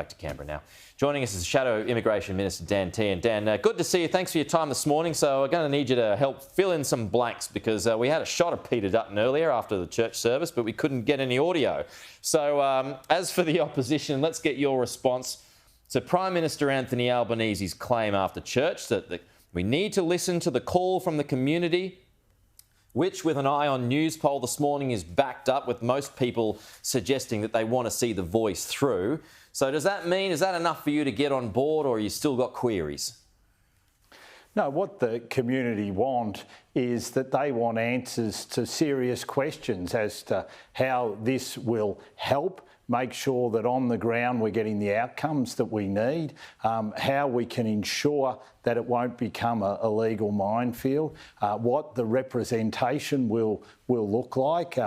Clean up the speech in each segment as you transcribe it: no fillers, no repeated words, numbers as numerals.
back to Canberra now. Joining us is Shadow Immigration Minister Tehan. Dan, good to see you. Thanks for your time this morning. So we're going to need you to help fill in some blanks because we had a shot of Peter Dutton earlier after the church service, but we couldn't get any audio. So as for the opposition, let's get your response to Prime Minister Anthony Albanese's claim after church that we need to listen to the call from the community, which, with an eye on news poll this morning, is backed up with most people suggesting that they want to see the voice through. So does that mean, is that enough for you to get on board, or you still got queries? No, what the community want is that they want answers to serious questions as to how this will help make sure that on the ground we're getting the outcomes that we need, how we can ensure that it won't become a legal minefield, what the representation will look like.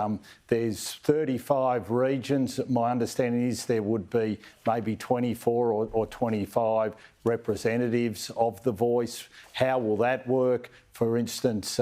There's 35 regions. My understanding is there would be maybe 24 or 25 representatives of the voice. How will that work? For instance,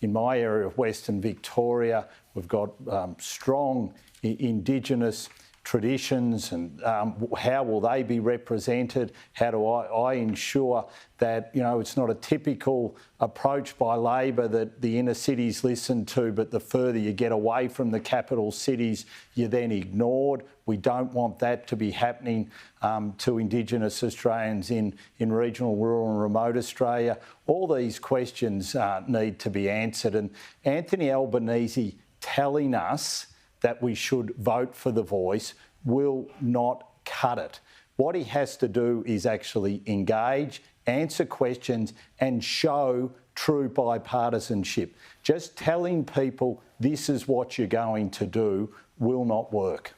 in my area of Western Victoria, we've got strong Indigenous traditions, and how will they be represented? How do I ensure that, you know, it's not a typical approach by Labor that the inner cities listen to, but the further you get away from the capital cities, you're then ignored. We don't want that to be happening to Indigenous Australians in regional, rural and remote Australia. All these questions need to be answered, and Anthony Albanese telling us that we should vote for the voice will not cut it. What he has to do is actually engage, answer questions and show true bipartisanship. Just telling people this is what you're going to do will not work.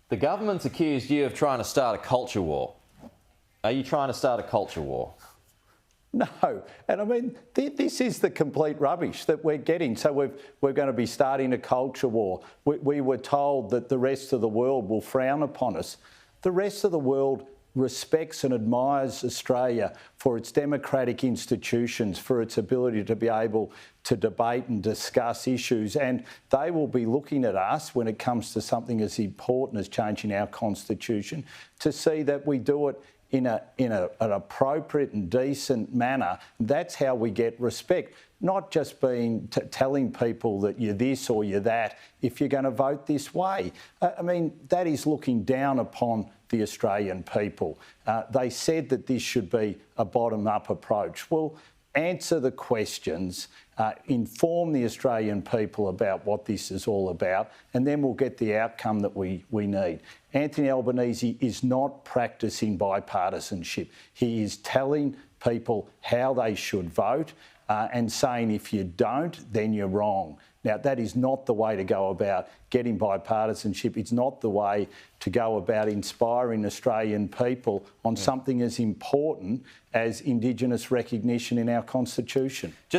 The government's accused you of trying to start a culture war. Are you trying to start a culture war? No, and I mean, this is the complete rubbish that we're getting. So we're going to be starting a culture war. We were told that the rest of the world will frown upon us. The rest of the world respects and admires Australia for its democratic institutions, for its ability to be able to debate and discuss issues, and they will be looking at us when it comes to something as important as changing our constitution to see that we do it in an appropriate and decent manner. That's how we get respect, not just telling people that you're this or you're that if you're going to vote this way. I mean, that is looking down upon the Australian people. They said that this should be a bottom-up approach. Well, answer the questions, inform the Australian people about what this is all about, and then we'll get the outcome that we need. Anthony Albanese is not practising bipartisanship. He is telling people how they should vote and saying if you don't, then you're wrong. Now, that is not the way to go about getting bipartisanship. It's not the way to go about inspiring Australian people on something as important as Indigenous recognition in our Constitution.